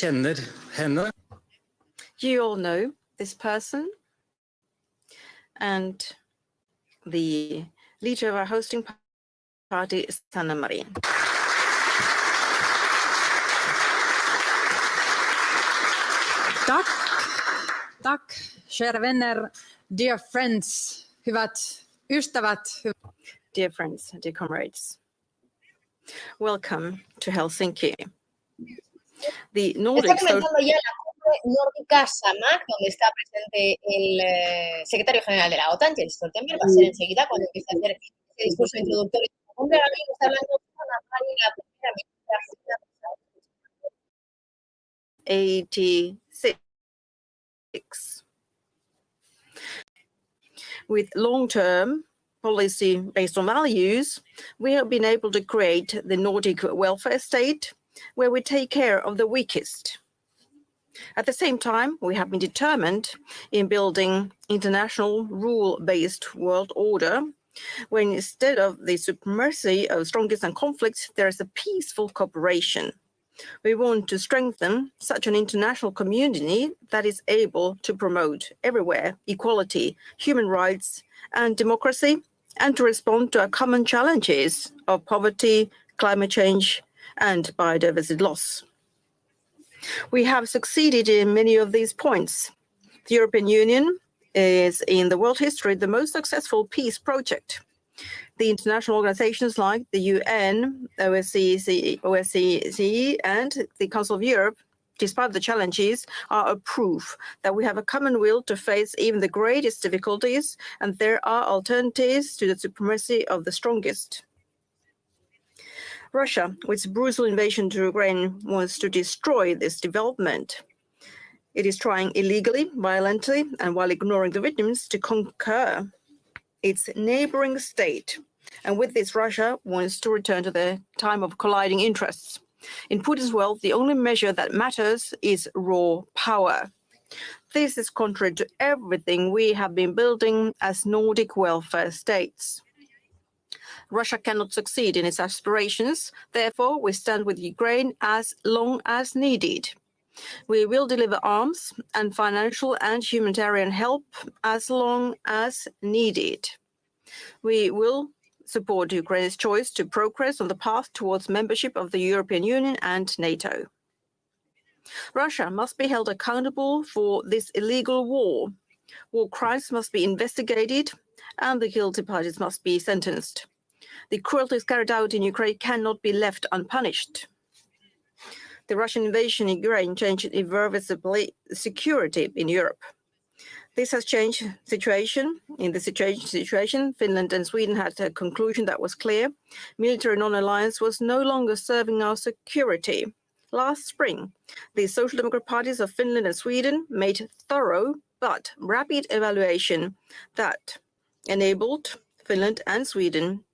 känner henne. You all know this person and the leader of our hosting party is Sanna Marin. Tack, tack, kära vänner, dear friends, hyvät ystävät. Dear friends, dear comrades, welcome to Helsinki. The Nordic Está comenzando ya la Cumbre Nórdica SAMAK, donde está presente el secretario general de la OTAN, Jens Stoltenberg. Va a ser enseguida cuando empiece a hacer ese discurso introductorio de la cumbre. Ahora mismo está hablando Sanna Marin, la primera ministra. 86. With long-term policy based on values, we have been able to create the Nordic welfare state, where we take care of the weakest. At the same time, we have been determined in building international rule-based world order, when instead of the supremacy of strongest and conflicts, there is a peaceful cooperation. We want to strengthen such an international community that is able to promote everywhere equality, human rights, and democracy, and to respond to our common challenges of poverty, climate change, and biodiversity loss. We have succeeded in many of these points. The European Union is in the world history the most successful peace project. The international organizations like the UN, OSCE, and the Council of Europe, despite the challenges, are a proof that we have a common will to face even the greatest difficulties, and there are alternatives to the supremacy of the strongest. Russia, with its brutal invasion to Ukraine, wants to destroy this development. It is trying illegally, violently, and while ignoring the victims, to conquer its neighboring state. And with this, Russia wants to return to the time of colliding interests. In Putin's world, the only measure that matters is raw power. This is contrary to everything we have been building as Nordic welfare states. Russia cannot succeed in its aspirations. Therefore, we stand with Ukraine as long as needed. We will deliver arms and financial and humanitarian help as long as needed. We will support Ukraine's choice to progress on the path towards membership of the European Union and NATO. Russia must be held accountable for this illegal war. War crimes must be investigated and the guilty parties must be sentenced. The cruelties carried out in Ukraine cannot be left unpunished. The Russian invasion in Ukraine changed irreversibly security in Europe. This has changed situation. In the situation, Finland and Sweden had a conclusion that was clear. Military non-alliance was no longer serving our security. Last spring, the Social Democrat parties of Finland and Sweden made thorough but rapid evaluation that enabled Finland and Sweden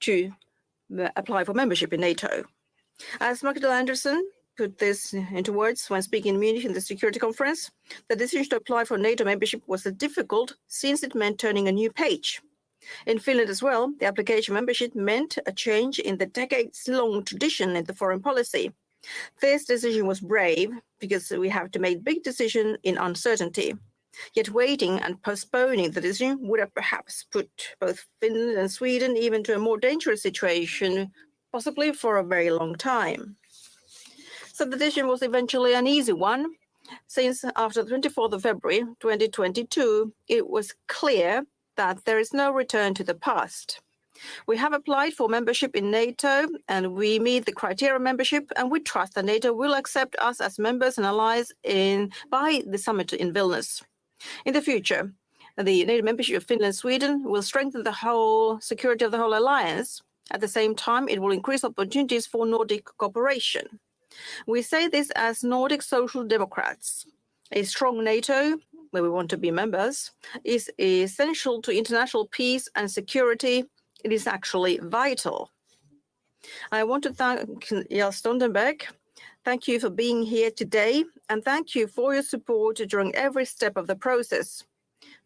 to apply for membership in NATO. As Magdalena Andersson put this into words when speaking in Munich in the Security Conference, the decision to apply for NATO membership was difficult since it meant turning a new page. In Finland as well, the application membership meant a change in the decades-long tradition in the foreign policy. This decision was brave because we have to make big decisions in uncertainty. Yet waiting and postponing the decision would have perhaps put both Finland and Sweden even to a more dangerous situation, possibly for a very long time. So the decision was eventually an easy one, since after the 24th of February 2022, it was clear that there is no return to the past. We have applied for membership in NATO and we meet the criteria of membership, and we trust that NATO will accept us as members and allies by the summit in Vilnius. In the future, the NATO membership of Finland and Sweden will strengthen the whole security of the whole alliance. At the same time, it will increase opportunities for Nordic cooperation. We say this as Nordic Social Democrats. A strong NATO, where we want to be members, is essential to international peace and security. It is actually vital. I want to thank Jens Stoltenberg. Thank you for being here today, and thank you for your support during every step of the process.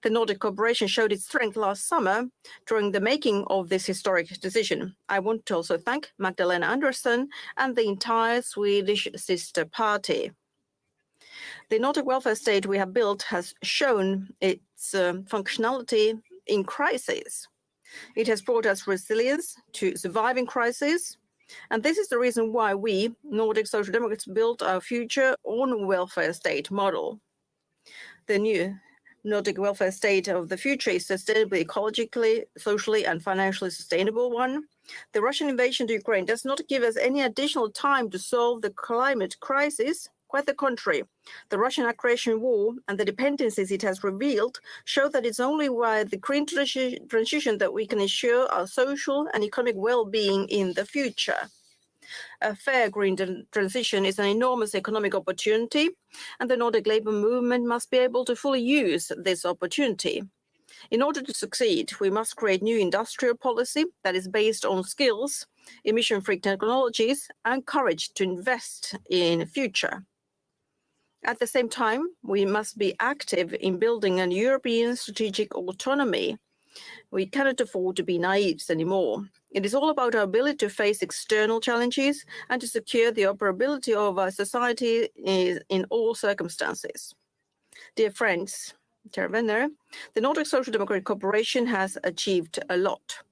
The Nordic cooperation showed its strength last summer during the making of this historic decision. I want to also thank Magdalena Andersson and the entire Swedish sister party. The Nordic welfare state we have built has shown its functionality in crises. It has brought us resilience to surviving crises. And this is the reason why we, Nordic Social Democrats, built our future on welfare state model. The new Nordic welfare state of the future is sustainably, ecologically, socially, and financially sustainable one. The Russian invasion to Ukraine does not give us any additional time to solve the climate crisis. Quite the contrary. The Russian aggression war and the dependencies it has revealed show that it's only via the green transition that we can ensure our social and economic well-being in the future. A fair green transition is an enormous economic opportunity, and the Nordic labour movement must be able to fully use this opportunity. In order to succeed, we must create new industrial policy that is based on skills, emission-free technologies, and courage to invest in the future. At the same time, we must be active in building a European strategic autonomy. We cannot afford to be naive anymore. It is all about our ability to face external challenges and to secure the operability of our society in all circumstances. Dear friends, dear Venner, the Nordic Social Democratic Cooperation has achieved a lot.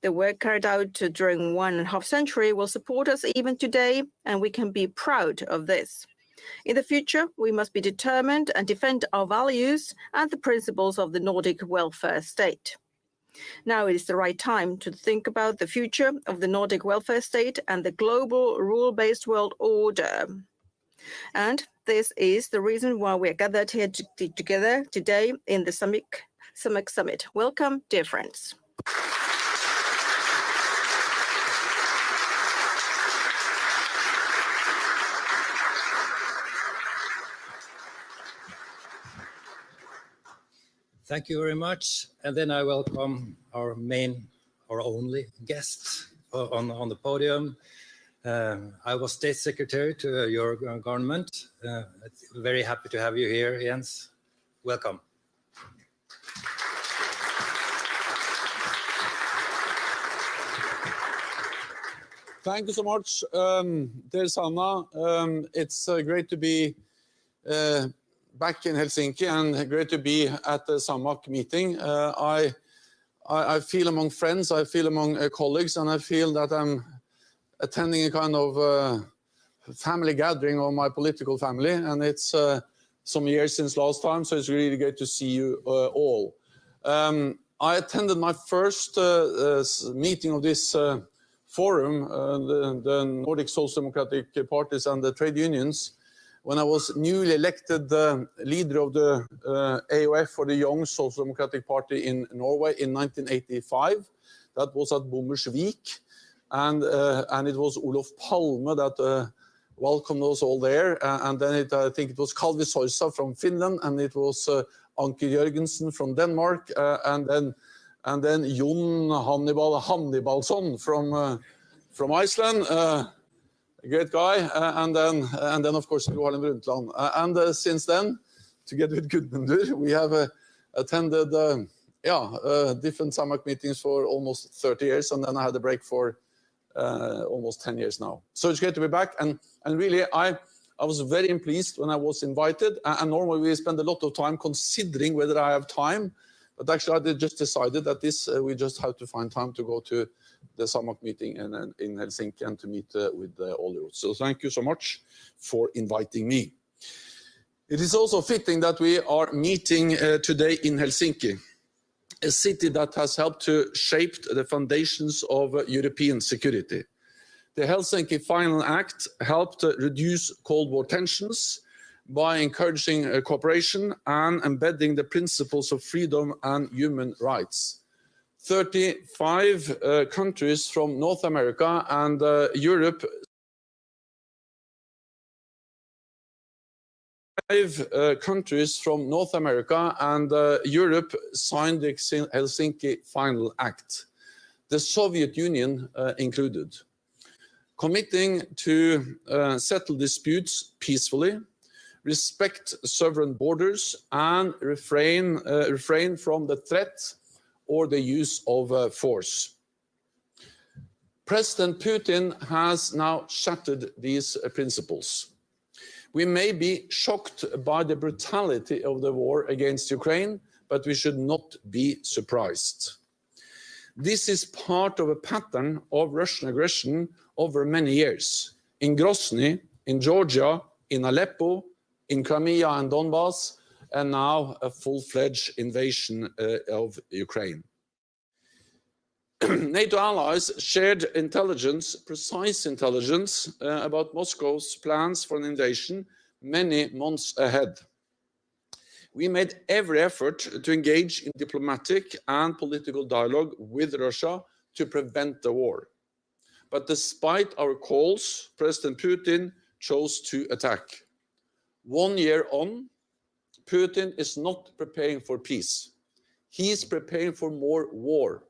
The work carried out during 1.5 centuries will support us even today, and we can be proud of this. In the future, we must be determined and defend our values and the principles of the Nordic welfare state. Now it is the right time to think about the future of the Nordic welfare state and the global rule-based world order. And this is the reason why we are gathered here together today in the SAMAK Summit. Welcome, dear friends. Thank you very much. And then I welcome our only guest on the podium. I was state secretary to your government. Very happy to have you here, Jens. Welcome. Thank you so much, dear Sanna. It's great to be back in Helsinki and great to be at the SAMAK meeting. I feel among friends, I feel among colleagues, and I feel that I'm attending a kind of family gathering of my political family, and it's some years since last time, so it's really great to see you all. I attended my first meeting of this forum, the Nordic Social Democratic Parties and the trade unions, when I was newly elected leader of the AOF, or the Young Social Democratic Party in Norway, in 1985. That was at Bommersvik, and it was Olof Palme that welcomed us all there. And then I think it was Kalvi Soisa from Finland, and it was Anker Jørgensen from Denmark, and then Jon Hannibalsson from Iceland. A great guy, and then of course Gro Harlem Brundtland. And since then, together with Gudmundur, we have attended different SAMAK meetings for almost 30 years, and then I had a break for almost 10 years now. So it's great to be back, and really I was very pleased when I was invited. And normally we spend a lot of time considering whether I have time, but actually I just decided that we just have to find time to go to the SAMAK meeting in Helsinki and to meet with all of you. So thank you so much for inviting me. It is also fitting that we are meeting today in Helsinki, a city that has helped to shape the foundations of European security. The Helsinki Final Act helped reduce Cold War tensions by encouraging cooperation and embedding the principles of freedom and human rights. 35 countries from North America and Europe signed the Helsinki Final Act, the Soviet Union included, committing to settle disputes peacefully, respect sovereign borders, and refrain from the threat or the use of force. President Putin has now shattered these principles. We may be shocked by the brutality of the war against Ukraine, but we should not be surprised. This is part of a pattern of Russian aggression over many years. In Grozny, in Georgia, in Aleppo, in Crimea and Donbass, and now a full-fledged invasion of Ukraine. NATO allies shared intelligence, precise intelligence, about Moscow's plans for an invasion many months ahead. We made every effort to engage in diplomatic and political dialogue with Russia to prevent the war. But despite our calls, President Putin chose to attack. 1 year on, Putin is not preparing for peace. He is preparing for more war.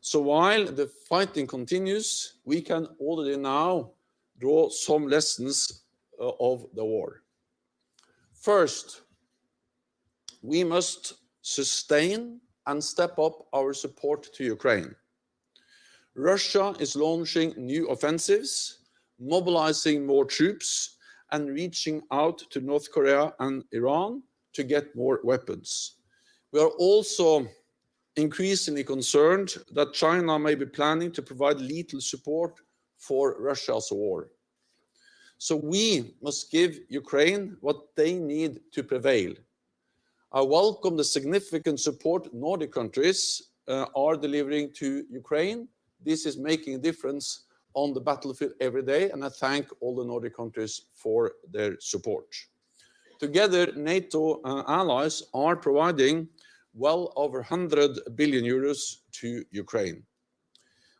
So while the fighting continues, we can already now draw some lessons of the war. First, we must sustain and step up our support to Ukraine. Russia is launching new offensives, mobilizing more troops, and reaching out to North Korea and Iran to get more weapons. We are also increasingly concerned that China may be planning to provide lethal support for Russia's war. So we must give Ukraine what they need to prevail. I welcome the significant support Nordic countries are delivering to Ukraine. This is making a difference on the battlefield every day, and I thank all the Nordic countries for their support. Together, NATO allies are providing well over 100 billion euros to Ukraine.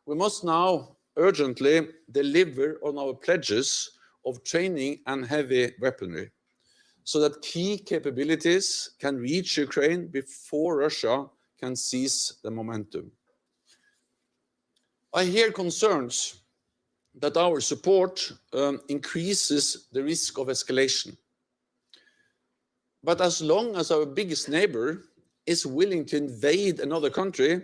We must now urgently deliver on our pledges of training and heavy weaponry so that key capabilities can reach Ukraine before Russia can seize the momentum. I hear concerns that our support increases the risk of escalation. But as long as our biggest neighbor is willing to invade another country,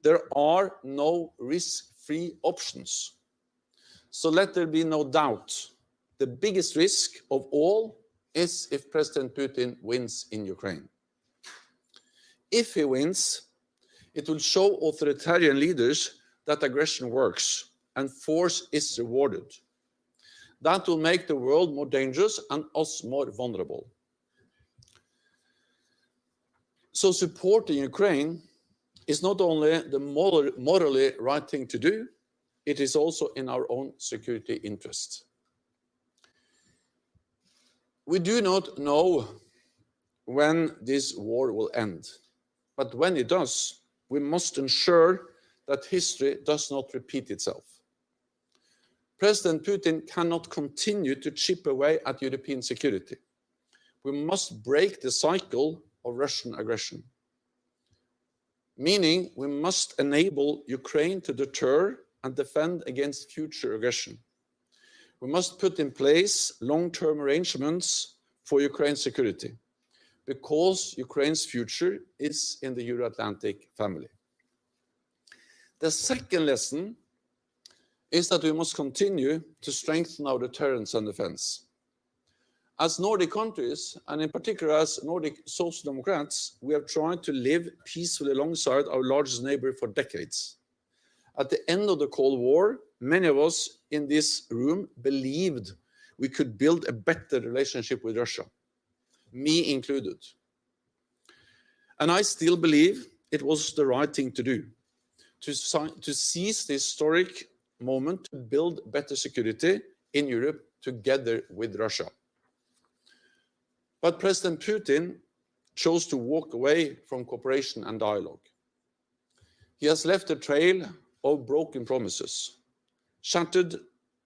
there are no risk-free options. So let there be no doubt. The biggest risk of all is if President Putin wins in Ukraine. If he wins, it will show authoritarian leaders that aggression works and force is rewarded. That will make the world more dangerous and us more vulnerable. So supporting Ukraine is not only the morally right thing to do, it is also in our own security interest. We do not know when this war will end, but when it does, we must ensure that history does not repeat itself. President Putin cannot continue to chip away at European security. We must break the cycle of Russian aggression, meaning we must enable Ukraine to deter and defend against future aggression. We must put in place long-term arrangements for Ukraine's security, because Ukraine's future is in the Euro-Atlantic family. The second lesson is that we must continue to strengthen our deterrence and defense. As Nordic countries, and in particular as Nordic social democrats, we have tried to live peacefully alongside our largest neighbor for decades. At the end of the Cold War, many of us in this room believed we could build a better relationship with Russia, me included. And I still believe it was the right thing to do, to seize the historic moment to build better security in Europe together with Russia. But President Putin chose to walk away from cooperation and dialogue. He has left a trail of broken promises, shattered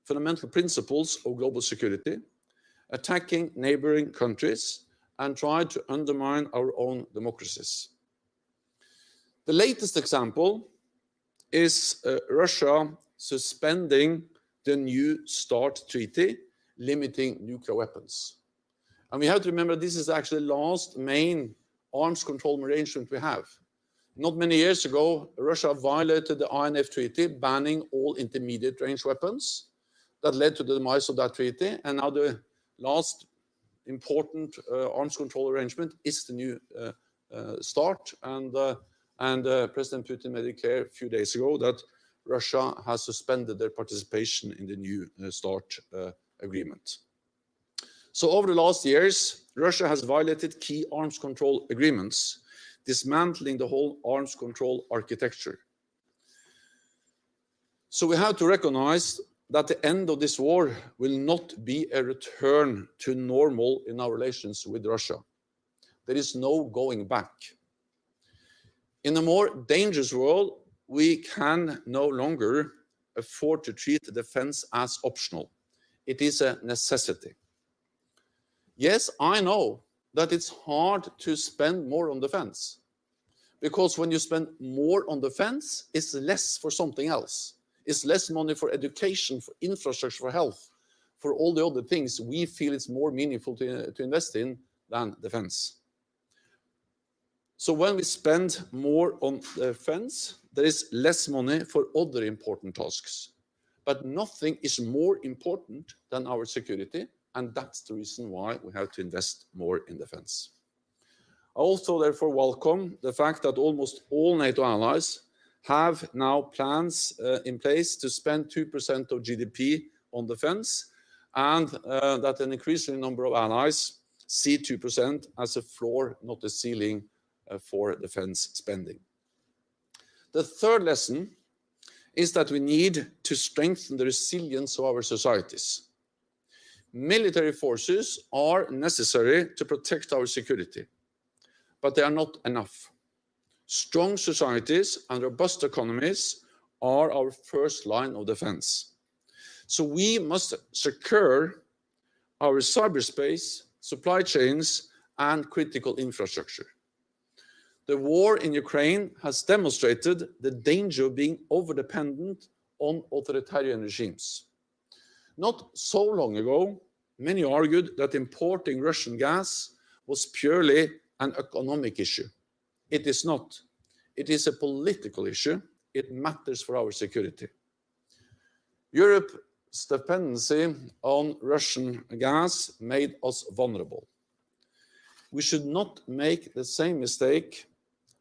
fundamental principles of global security, attacking neighboring countries, and tried to undermine our own democracies. The latest example is Russia suspending the New START treaty, limiting nuclear weapons. And we have to remember this is actually the last main arms control arrangement we have. Not many years ago, Russia violated the INF treaty, banning all intermediate range weapons. That led to the demise of that treaty. And now the last important arms control arrangement is the new START, and President Putin made it clear a few days ago that Russia has suspended their participation in the new START agreement. So over the last years, Russia has violated key arms control agreements, dismantling the whole arms control architecture. So we have to recognize that the end of this war will not be a return to normal in our relations with Russia. There is no going back. In a more dangerous world, we can no longer afford to treat defense as optional. It is a necessity. Yes, I know that it's hard to spend more on defense, because when you spend more on defense, it's less for something else. It's less money for education, for infrastructure, for health, for all the other things we feel it's more meaningful to invest in than defense. So when we spend more on defense, there is less money for other important tasks. But nothing is more important than our security, and that's the reason why we have to invest more in defense. I also therefore welcome the fact that almost all NATO allies have now plans in place to spend 2% of GDP on defense, and that an increasing number of allies see 2% as a floor, not a ceiling, for defense spending. The third lesson is that we need to strengthen the resilience of our societies. Military forces are necessary to protect our security, but they are not enough. Strong societies and robust economies are our first line of defense. So we must secure our cyberspace, supply chains, and critical infrastructure. The war in Ukraine has demonstrated the danger of being overdependent on authoritarian regimes. Not so long ago, many argued that importing Russian gas was purely an economic issue. It is not. It is a political issue. It matters for our security. Europe's dependency on Russian gas made us vulnerable. We should not make the same mistake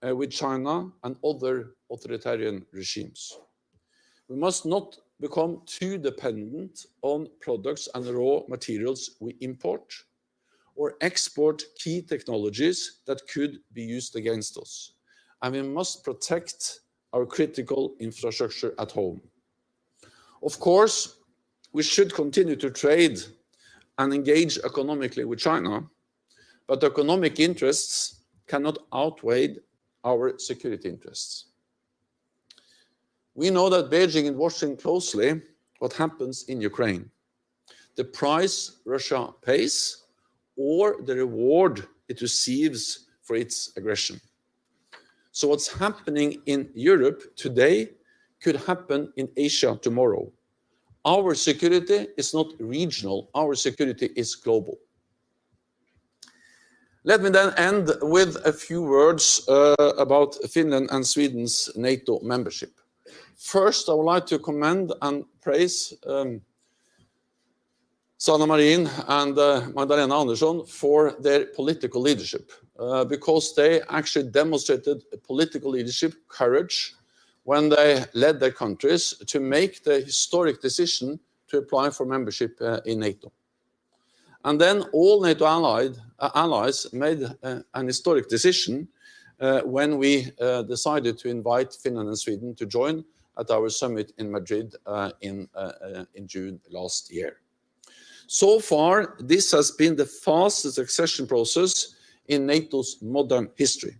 with China and other authoritarian regimes. We must not become too dependent on products and raw materials we import, or export key technologies that could be used against us. And we must protect our critical infrastructure at home. Of course, we should continue to trade and engage economically with China, but economic interests cannot outweigh our security interests. We know that Beijing is watching closely what happens in Ukraine, the price Russia pays, or the reward it receives for its aggression. So what's happening in Europe today could happen in Asia tomorrow. Our security is not regional, our security is global. Let me then end with a few words about Finland and Sweden's NATO membership. First, I would like to commend and praise Sanna Marin and Magdalena Andersson for their political leadership, because they actually demonstrated political leadership, courage, when they led their countries to make the historic decision to apply for membership in NATO. And then all NATO allies made an historic decision when we decided to invite Finland and Sweden to join at our summit in Madrid in June last year. So far, this has been the fastest accession process in NATO's modern history.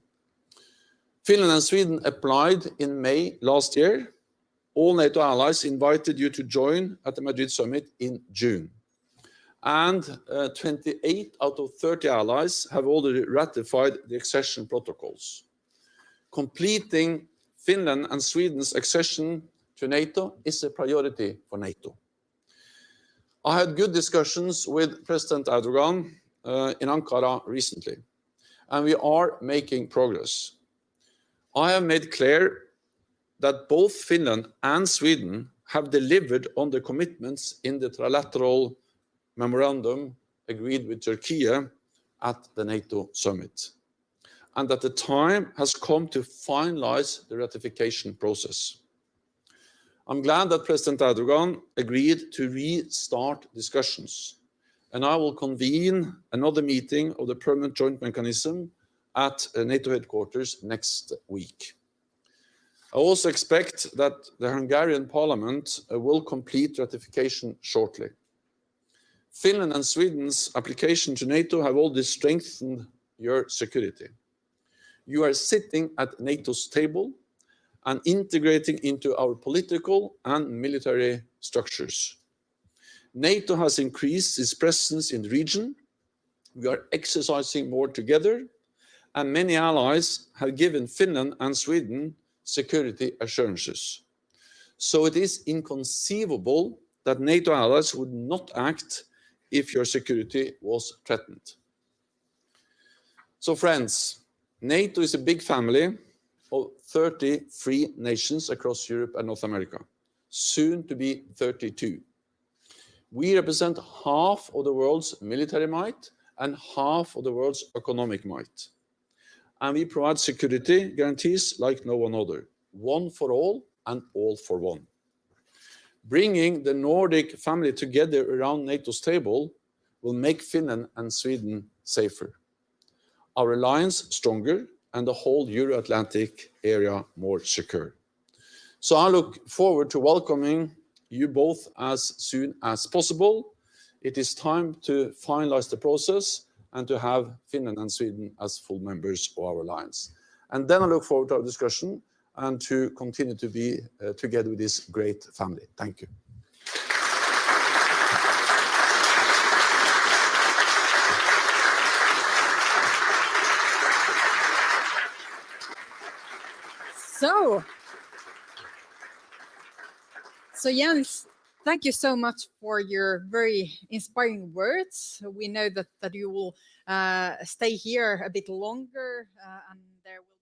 Finland and Sweden applied in May last year. All NATO allies invited you to join at the Madrid summit in June. And 28 out of 30 allies have already ratified the accession protocols. Completing Finland and Sweden's accession to NATO is a priority for NATO. I had good discussions with President Erdogan in Ankara recently, and we are making progress. I have made clear that both Finland and Sweden have delivered on the commitments in the trilateral memorandum agreed with Turkey at the NATO summit, and that the time has come to finalize the ratification process. I'm glad that President Erdogan agreed to restart discussions, and I will convene another meeting of the Permanent Joint Mechanism at NATO headquarters next week. I also expect that the Hungarian Parliament will complete ratification shortly. Finland and Sweden's application to NATO have already strengthened your security. You are sitting at NATO's table and integrating into our political and military structures. NATO has increased its presence in the region. We are exercising more together, and many allies have given Finland and Sweden security assurances. So it is inconceivable that NATO allies would not act if your security was threatened. So friends, NATO is a big family of 33 nations across Europe and North America, soon to be 32. We represent half of the world's military might and half of the world's economic might. And we provide security guarantees like no one other, one for all and all for one. Bringing the Nordic family together around NATO's table will make Finland and Sweden safer, our alliance stronger, and the whole Euro-Atlantic area more secure. So I look forward to welcoming you both as soon as possible. It is time to finalize the process and to have Finland and Sweden as full members of our alliance. And then I look forward to our discussion and to continue to be together with this great family. Thank you. So Jens, thank you so much for your very inspiring words. We know that you will stay here a bit longer and there will